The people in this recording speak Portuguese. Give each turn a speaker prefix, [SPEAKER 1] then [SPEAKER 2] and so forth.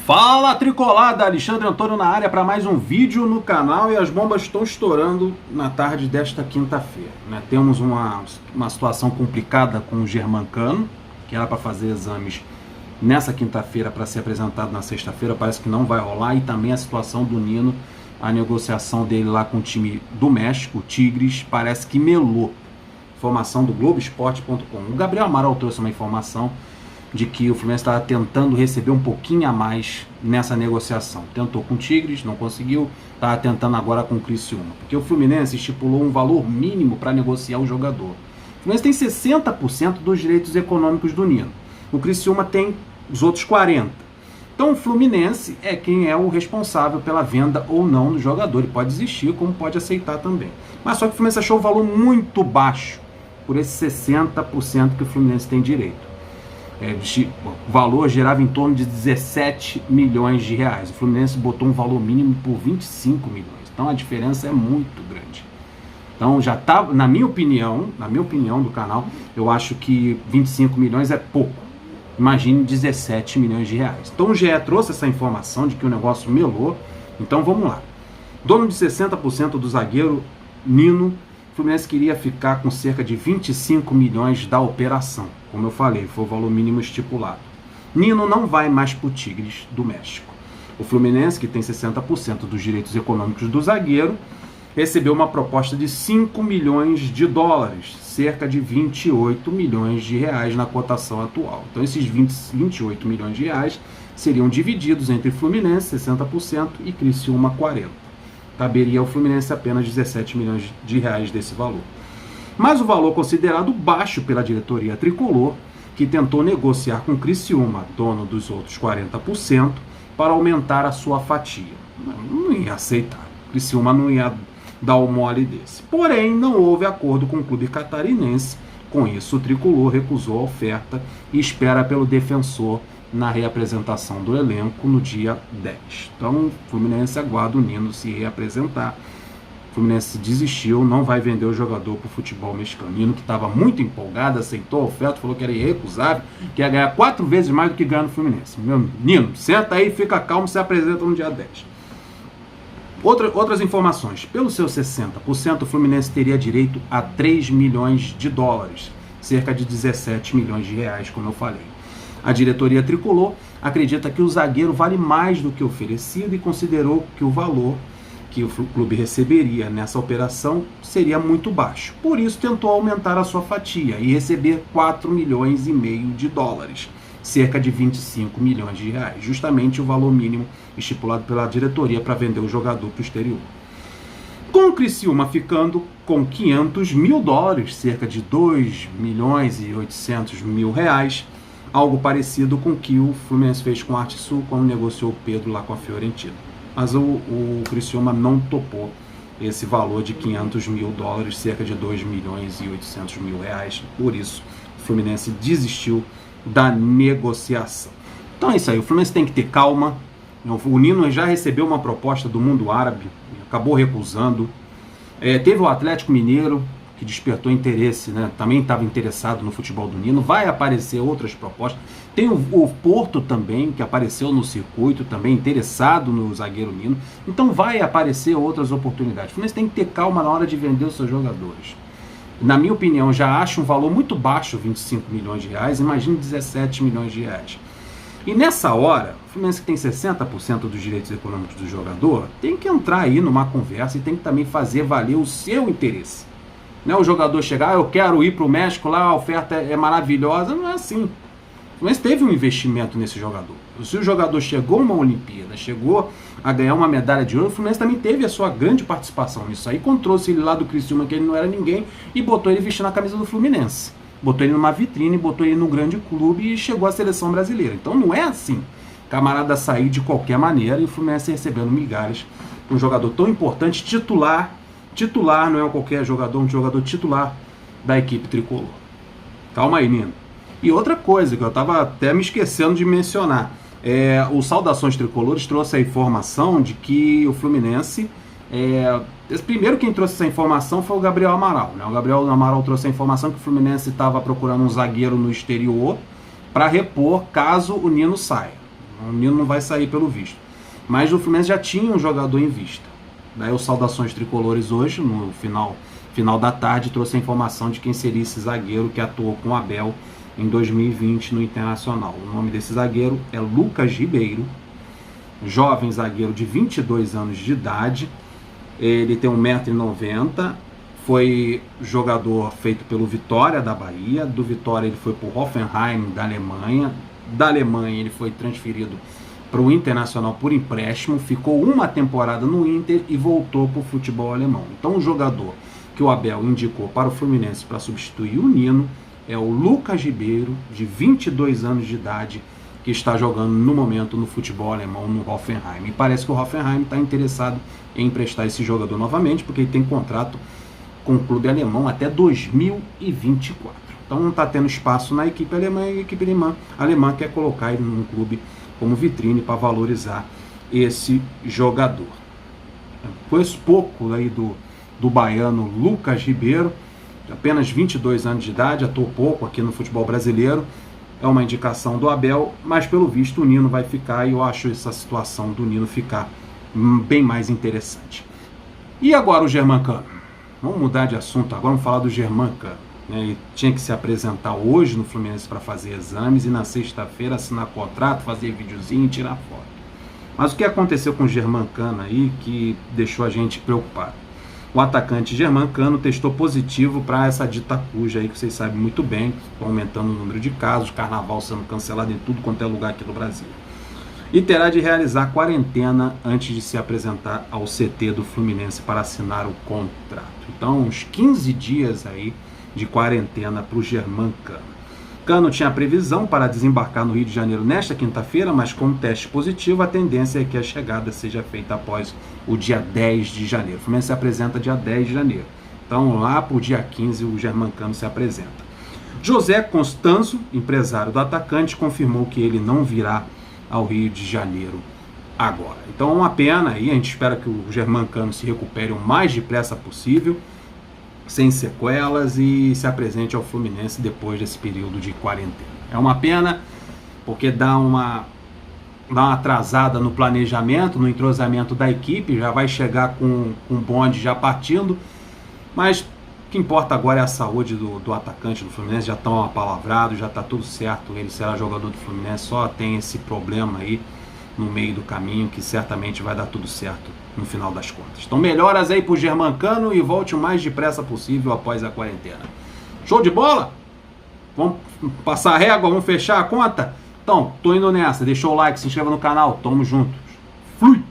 [SPEAKER 1] Fala tricolada, Alexandre Antônio na área para mais um vídeo no canal e as bombas estão estourando na tarde desta quinta-feira, né? Temos uma situação complicada com o Germancano, que era para fazer exames nessa quinta-feira para ser apresentado na sexta-feira, parece que não vai rolar, e também a situação do Nino, a negociação dele lá com o time do México, o Tigres, parece que melou. Informação do Globoesporte.com. O Gabriel Amaral trouxe uma informação de que o Fluminense estava tentando receber um pouquinho a mais nessa negociação. Tentou com o Tigres, não conseguiu, estava tentando agora com o Criciúma, porque o Fluminense estipulou um valor mínimo para negociar o jogador. O Fluminense tem 60% dos direitos econômicos do Nino, o Criciúma tem os outros 40%. Então o Fluminense é quem é o responsável pela venda ou não do jogador. Ele pode desistir, como pode aceitar também. Mas só que o Fluminense achou o valor muito baixo por esses 60% que o Fluminense tem direito. O valor gerava em torno de 17 milhões de reais. O Fluminense botou um valor mínimo por 25 milhões. Então a diferença é muito grande. Então já está, na minha opinião do canal, eu acho que 25 milhões é pouco. Imagine 17 milhões de reais. Então o GE trouxe essa informação de que o negócio melou. Então vamos lá. Dono de 60% do zagueiro Nino, o Fluminense queria ficar com cerca de 25 milhões da operação. Como eu falei, foi o valor mínimo estipulado. Nino não vai mais para o Tigres do México. O Fluminense, que tem 60% dos direitos econômicos do zagueiro, recebeu uma proposta de 5 milhões de dólares, cerca de 28 milhões de reais na cotação atual. Então esses 28 milhões de reais seriam divididos entre Fluminense, 60%, e Criciúma, 40%. Caberia ao Fluminense apenas 17 milhões de reais desse valor. Mas o valor considerado baixo pela diretoria tricolor, que tentou negociar com Criciúma, dono dos outros 40%, para aumentar a sua fatia. Não ia aceitar. Criciúma não ia dar o mole desse. Porém, não houve acordo com o clube catarinense. Com isso, o tricolor recusou a oferta e espera pelo defensor na reapresentação do elenco no dia 10. Então, o Fluminense aguarda o Nino se reapresentar. O Fluminense desistiu, não vai vender o jogador para o futebol mexicano. Nino, que estava muito empolgado, aceitou a oferta, falou que era irrecusável, que ia ganhar 4 vezes mais do que ganha no Fluminense. Meu Nino, senta aí, fica calmo, se apresenta no dia 10. Outras informações. Pelo seu 60%, o Fluminense teria direito a 3 milhões de dólares, cerca de 17 milhões de reais, como eu falei. A diretoria tricolor acredita que o zagueiro vale mais do que oferecido e considerou que o valor que o clube receberia nessa operação seria muito baixo. Por isso tentou aumentar a sua fatia e receber 4 milhões e meio de dólares, cerca de 25 milhões de reais, justamente o valor mínimo estipulado pela diretoria para vender o jogador para o exterior. Com o Criciúma ficando com 500 mil dólares, cerca de 2 milhões e 800 mil reais, algo parecido com o que o Fluminense fez com o Artisul quando negociou o Pedro lá com a Fiorentina. Mas o Criciúma não topou esse valor de 500 mil dólares, cerca de 2 milhões e 800 mil reais. Por isso, o Fluminense desistiu da negociação. Então é isso aí, o Fluminense tem que ter calma. O Nino já recebeu uma proposta do mundo árabe, acabou recusando. Teve o Atlético Mineiro, que despertou interesse, né? Também estava interessado no futebol do Nino. Vai aparecer outras propostas. Tem o Porto também, que apareceu no circuito, também interessado no zagueiro Nino. Então vai aparecer outras oportunidades. O Fluminense tem que ter calma na hora de vender os seus jogadores. Na minha opinião, já acho um valor muito baixo, 25 milhões de reais. Imagine 17 milhões de reais. E nessa hora, o Fluminense, que tem 60% dos direitos econômicos do jogador, tem que entrar aí numa conversa e tem que também fazer valer o seu interesse. Não é o jogador chegar, eu quero ir para o México, lá a oferta é maravilhosa. Não é assim. O Fluminense teve um investimento nesse jogador. Se o jogador chegou a uma Olimpíada, chegou a ganhar uma medalha de ouro, o Fluminense também teve a sua grande participação nisso aí, quando trouxe ele lá do Criciúma, que ele não era ninguém, e botou ele vestindo a camisa do Fluminense. Botou ele numa vitrine, botou ele num grande clube e chegou à seleção brasileira. Então não é assim. Camarada sair de qualquer maneira e o Fluminense recebendo migalhas. Um jogador tão importante, titular, não é qualquer jogador, um jogador titular da equipe tricolor. Calma aí, Nino. E outra coisa que eu estava até me esquecendo de mencionar, o Saudações Tricolores trouxe a informação de que o Fluminense, primeiro quem trouxe essa informação foi o Gabriel Amaral, né? O Gabriel Amaral trouxe a informação que o Fluminense estava procurando um zagueiro no exterior para repor caso o Nino saia. O Nino não vai sair pelo visto. Mas o Fluminense já tinha um jogador em vista. Daí o Saudações Tricolores hoje, no final da tarde, trouxe a informação de quem seria esse zagueiro que atuou com o Abel em 2020 no Internacional. O nome desse zagueiro é Lucas Ribeiro, jovem zagueiro de 22 anos de idade. Ele tem 1,90 m, foi jogador feito pelo Vitória da Bahia. Do Vitória ele foi para o Hoffenheim da Alemanha. Da Alemanha ele foi transferido para o Internacional por empréstimo, ficou uma temporada no Inter e voltou para o futebol alemão. Então o jogador que o Abel indicou para o Fluminense para substituir o Nino é o Lucas Ribeiro, de 22 anos de idade, que está jogando no momento no futebol alemão, no Hoffenheim. E parece que o Hoffenheim está interessado em emprestar esse jogador novamente, porque ele tem contrato com o clube alemão até 2024. Então não está tendo espaço na equipe alemã, e a equipe alemã quer colocar ele num clube como vitrine para valorizar esse jogador. Conheço pouco aí do baiano Lucas Ribeiro, apenas 22 anos de idade, atuou pouco aqui no futebol brasileiro. É uma indicação do Abel, mas pelo visto o Nino vai ficar, e eu acho essa situação do Nino ficar bem mais interessante. E agora o Germancano? Vamos mudar de assunto agora, vamos falar do Germancano. Ele tinha que se apresentar hoje no Fluminense para fazer exames e na sexta-feira assinar contrato, fazer videozinho e tirar foto. Mas o que aconteceu com o Germancano aí que deixou a gente preocupado? O atacante Germancano testou positivo para essa dita cuja aí, que vocês sabem muito bem, está aumentando o número de casos, carnaval sendo cancelado em tudo quanto é lugar aqui no Brasil. E terá de realizar quarentena antes de se apresentar ao CT do Fluminense para assinar o contrato. Então, uns 15 dias aí de quarentena para o Germancano. Cano tinha previsão para desembarcar no Rio de Janeiro nesta quinta-feira, mas com teste positivo, a tendência é que a chegada seja feita após o dia 10 de janeiro. O Fluminense se apresenta dia 10 de janeiro. Então, lá para o dia 15, o Germancano se apresenta. José Constanzo, empresário do atacante, confirmou que ele não virá ao Rio de Janeiro agora. Então, é uma pena aí, a gente espera que o Germancano se recupere o mais depressa possível, sem sequelas, e se apresente ao Fluminense depois desse período de quarentena. É uma pena, porque dá uma atrasada no planejamento, no entrosamento da equipe, já vai chegar com o bonde já partindo, mas o que importa agora é a saúde do atacante do Fluminense. Já estão apalavrados, já está tudo certo, ele será jogador do Fluminense, só tem esse problema aí no meio do caminho, que certamente vai dar tudo certo no final das contas. Então melhoras aí pro Germancano e volte o mais depressa possível após a quarentena. Show de bola? Vamos passar a régua, vamos fechar a conta? Então, tô indo nessa, deixa o like, se inscreva no canal, tamo juntos. Fui!